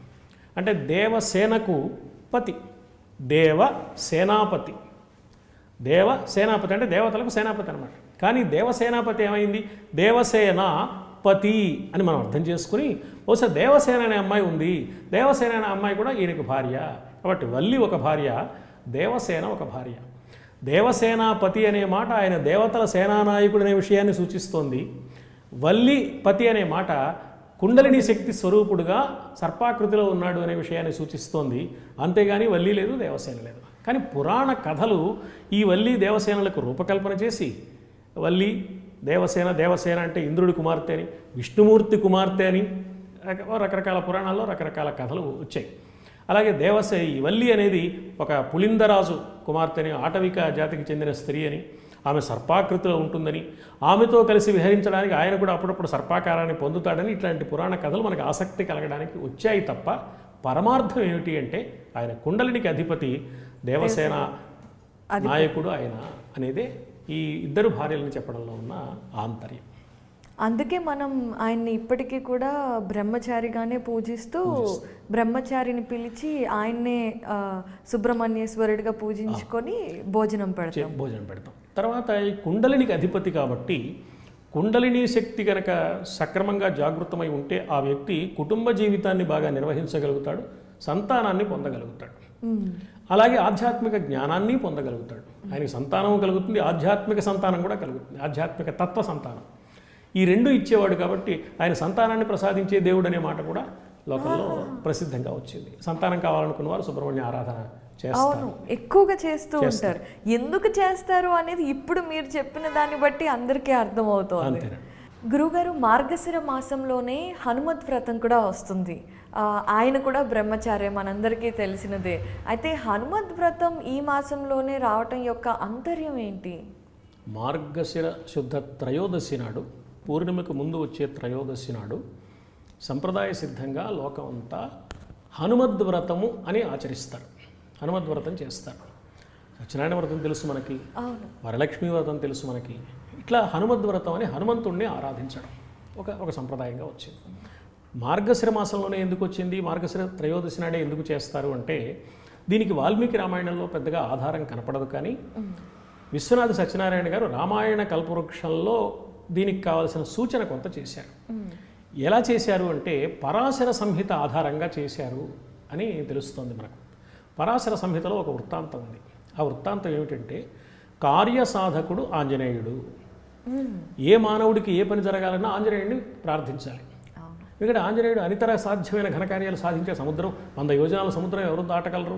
అంటే దేవసేనకు పతి, దేవ సేనాపతి. దేవ సేనాపతి అంటే దేవతలకు సేనాపతి అనమాట. కానీ దేవసేనాపతి ఏమైంది, దేవసేనాపతి అని మనం అర్థం చేసుకుని ఒకసారి దేవసేన అనే అమ్మాయి ఉంది, దేవసేన అనే అమ్మాయి కూడా ఈయనకు భార్య. కాబట్టి వల్లి ఒక భార్య, దేవసేన ఒక భార్య. దేవసేనాపతి అనే మాట ఆయన దేవతల సేనానాయకుడు అనే విషయాన్ని సూచిస్తోంది. వల్లి పతి అనే మాట కుండలిని శక్తి స్వరూపుడుగా సర్పాకృతిలో ఉన్నాడు అనే విషయాన్ని సూచిస్తోంది. అంతేగాని వల్లి లేదు, దేవసేన లేదు. కానీ పురాణ కథలు ఈ వల్లి దేవసేనలకు రూపకల్పన చేసి వల్లి దేవసేన, దేవసేన అంటే ఇంద్రుడి కుమార్తె అని, విష్ణుమూర్తి కుమార్తె అని రకరకాల పురాణాల్లో రకరకాల కథలు వచ్చాయి. అలాగే ఈ వల్లి అనేది ఒక పులిందరాజు కుమార్తెని, ఆటవిక జాతికి చెందిన స్త్రీ అని, ఆమె సర్పాకృతిలో ఉంటుందని, ఆమెతో కలిసి విహరించడానికి ఆయన కూడా అప్పుడప్పుడు సర్పాకారాన్ని పొందుతాడని ఇట్లాంటి పురాణ కథలు మనకు ఆసక్తి కలగడానికి వచ్చాయి తప్ప పరమార్థం ఏమిటి అంటే ఆయన కుండలినికి అధిపతి, దేవసేన నాయకుడు ఆయన అనేదే ఈ ఇద్దరు భార్యలను చెప్పడంలో ఉన్న ఆంతర్యం. అందుకే మనం ఆయన్ని ఇప్పటికీ కూడా బ్రహ్మచారిగానే పూజిస్తూ బ్రహ్మచారిని పిలిచి ఆయన్నే సుబ్రహ్మణ్యేశ్వరుడిగా పూజించుకొని భోజనం పెడతాం. తర్వాత ఈ కుండలినికి అధిపతి కాబట్టి కుండలిని శక్తి కనుక సక్రమంగా జాగృతమై ఉంటే ఆ వ్యక్తి కుటుంబ జీవితాన్ని బాగా నిర్వహించగలుగుతాడు, సంతానాన్ని పొందగలుగుతాడు, అలాగే ఆధ్యాత్మిక జ్ఞానాన్ని పొందగలుగుతాడు. ఆయనకి సంతానం కలుగుతుంది, ఆధ్యాత్మిక సంతానం కూడా కలుగుతుంది, ఆధ్యాత్మిక తత్వ సంతానం. ఈ రెండు ఇచ్చేవాడు కాబట్టి ఆయన సంతానాన్ని ప్రసాదించే దేవుడు అనే మాట కూడా లోకంలో ప్రసిద్ధంగా వచ్చింది. సంతానం కావాలనుకున్న వారు సుబ్రహ్మణ్య ఆరాధన చేస్తారు, ఎక్కువగా చేస్తూ ఉంటారు. ఎందుకు చేస్తారు అనేది ఇప్పుడు మీరు చెప్పిన దాన్ని బట్టి అందరికీ అర్థమవుతోంది. గురుగారు, మార్గశిర మాసంలోనే హనుమత్ వ్రతం కూడా వస్తుంది. ఆయన కూడా బ్రహ్మచార్య మనందరికీ తెలిసినదే. అయితే హనుమత్ వ్రతం ఈ మాసంలోనే రావటం యొక్క అంతర్యం ఏంటి? మార్గశిర శుద్ధ త్రయోదశి నాడు, పూర్ణిమకు ముందు వచ్చే త్రయోదశి నాడు సంప్రదాయ సిద్ధంగా లోకం అంతా హనుమద్వ్రతము అని ఆచరిస్తారు, హనుమద్వ్రతం చేస్తారు. సత్యనారాయణ వ్రతం తెలుసు మనకి, వరలక్ష్మీ వ్రతం తెలుసు మనకి. ఇట్లా హనుమద్వ్రతం అని హనుమంతుణ్ణి ఆరాధించడం ఒక సంప్రదాయంగా వచ్చింది. మార్గశిర మాసంలోనే ఎందుకు వచ్చింది, మార్గశిర త్రయోదశి నాడే ఎందుకు చేస్తారు అంటే దీనికి వాల్మీకి రామాయణంలో పెద్దగా ఆధారం కనపడదు. కానీ విశ్వనాథ సత్యనారాయణ గారు రామాయణ కల్పవృక్షంలో దీనికి కావాల్సిన సూచన కొంత చేశారు. ఎలా చేశారు అంటే పరాశర సంహిత ఆధారంగా చేశారు అని తెలుస్తోంది మనకు. పరాశర సంహితలో ఒక వృత్తాంతం ఉంది. ఆ వృత్తాంతం ఏమిటంటే కార్యసాధకుడు ఆంజనేయుడు. ఏ మానవుడికి ఏ పని జరగాలన్నా ఆంజనేయుడిని ప్రార్థించాలి. ఎందుకంటే ఆంజనేయుడు అనితర సాధ్యమైన ఘనకార్యాలు సాధించే సముద్రం, 100 యోజనాల సముద్రం ఎవరు దాటగలరు?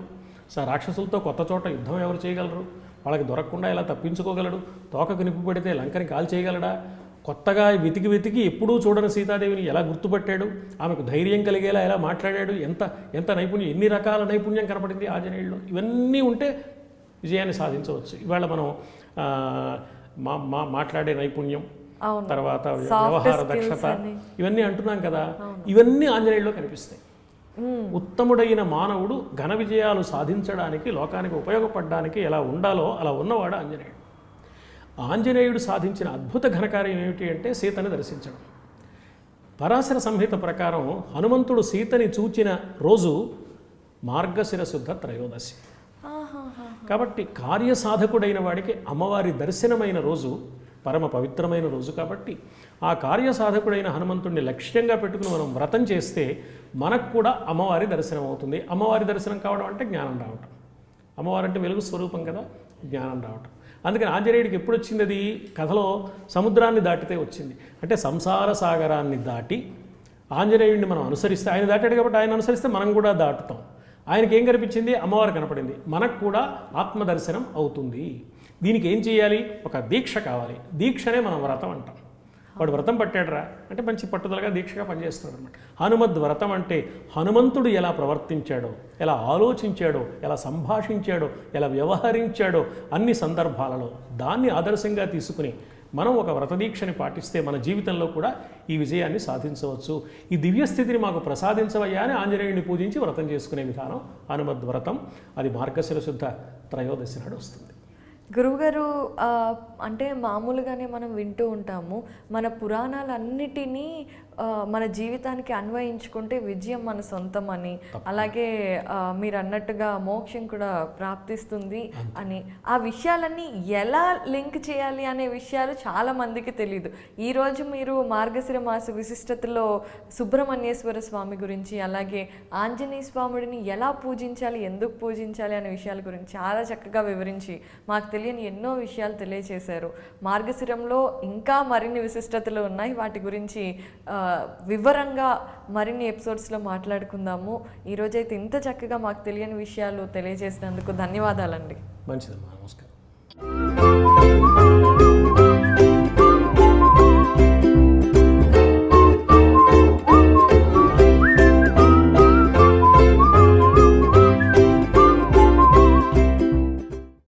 రాక్షసులతో కొత్త చోట యుద్ధం ఎవరు చేయగలరు? వాళ్ళకి దొరకకుండా ఎలా తప్పించుకోగలడు? తోకకు నిప్పు పెడితే లంకని కాల్ చేయగలడా? కొత్తగా వెతికి ఎప్పుడూ చూడని సీతాదేవిని ఎలా గుర్తుపట్టాడు? ఆమెకు ధైర్యం కలిగేలా ఎలా మాట్లాడాడు? ఎంత నైపుణ్యం, ఎన్ని రకాల నైపుణ్యం కనపడింది ఆంజనేయుల్లో. ఇవన్నీ ఉంటే విజయాన్ని సాధించవచ్చు. ఇవాళ మనం మాట్లాడే నైపుణ్యం, తర్వాత వ్యవహార దక్షత, ఇవన్నీ అంటున్నాం కదా, ఇవన్నీ ఆంజనేయుల్లో కనిపిస్తాయి. ఉత్తముడైన మానవుడు ఘన విజయాలు సాధించడానికి, లోకానికి ఉపయోగపడడానికి ఎలా ఉండాలో అలా ఉన్నవాడు ఆంజనేయుడు. ఆంజనేయుడు సాధించిన అద్భుత ఘనకార్యం ఏమిటి అంటే సీతని దర్శించడం. పరాశర సంహిత ప్రకారం హనుమంతుడు సీతని చూచిన రోజు మార్గశిర శుద్ధ త్రయోదశి. కాబట్టి కార్యసాధకుడైన వాడికి అమ్మవారి దర్శనమైన రోజు పరమ పవిత్రమైన రోజు. కాబట్టి ఆ కార్యసాధకుడైన హనుమంతుడిని లక్ష్యంగా పెట్టుకుని మనం వ్రతం చేస్తే మనకు కూడా అమ్మవారి దర్శనం అవుతుంది. అమ్మవారి దర్శనం కావడం అంటే జ్ఞానం రావటం. అమ్మవారు అంటే వెలుగు స్వరూపం కదా, జ్ఞానం రావటం. అందుకని ఆంజనేయుడికి ఎప్పుడు వచ్చింది? అది కథలో సముద్రాన్ని దాటితే వచ్చింది. అంటే సంసార సాగరాన్ని దాటి ఆంజనేయుడిని మనం అనుసరిస్తే, ఆయన దాటాడు కాబట్టి ఆయన అనుసరిస్తే మనం కూడా దాటుతాం. ఆయనకి ఏం కనిపించింది? అమ్మవారు కనపడింది. మనకు కూడా ఆత్మదర్శనం అవుతుంది. దీనికి ఏం చేయాలి? ఒక దీక్ష కావాలి. దీక్షనే మనం వ్రతం అంటాం. వాడు వ్రతం పట్టాడురా అంటే మంచి పట్టుదలగా దీక్షగా పనిచేస్తున్నాడు అనమాట. హనుమద్ వ్రతం అంటే హనుమంతుడు ఎలా ప్రవర్తించాడో, ఎలా ఆలోచించాడో, ఎలా సంభాషించాడో, ఎలా వ్యవహరించాడో అన్ని సందర్భాలలో దాన్ని ఆదర్శంగా తీసుకుని మనం ఒక వ్రతదీక్షని పాటిస్తే మన జీవితంలో కూడా ఈ విజయాన్ని సాధించవచ్చు. ఈ దివ్యస్థితిని మాకు ప్రసాదించవయ్యా అని ఆంజనేయుడిని పూజించి వ్రతం చేసుకునే విధానం హనుమద్ వ్రతం. అది మార్గశిర శుద్ధ త్రయోదశి నాడు వస్తుంది. గురువుగారు అంటే మామూలుగానే మనం వింటూ ఉంటాము, మన పురాణాలన్నిటినీ మన జీవితానికి అన్వయించుకుంటే విజయం మన సొంతం అని, అలాగే మీరు అన్నట్టుగా మోక్షం కూడా ప్రాప్తిస్తుంది అని, ఆ విషయాలన్నీ ఎలా లింక్ చేయాలి అనే విషయాలు చాలా మందికి తెలియదు. ఈరోజు మీరు మార్గశిర మాస విశిష్టతలో సుబ్రహ్మణ్యేశ్వర స్వామి గురించి, అలాగే ఆంజనేయ స్వాముడిని ఎలా పూజించాలి, ఎందుకు పూజించాలి అనే విషయాల గురించి చాలా చక్కగా వివరించి మాకు తెలియని ఎన్నో విషయాలు తెలియచేశారు. మార్గశిరంలో ఇంకా మరిన్ని విశిష్టతలు ఉన్నాయి, వాటి గురించి వివరంగా మరిన్ని ఎపిసోడ్స్లో మాట్లాడుకుందాము. ఈరోజైతే ఇంత చక్కగా మాకు తెలియని విషయాలు తెలియజేసినందుకు ధన్యవాదాలండి. మంచిదమ్మా, నమస్కారం.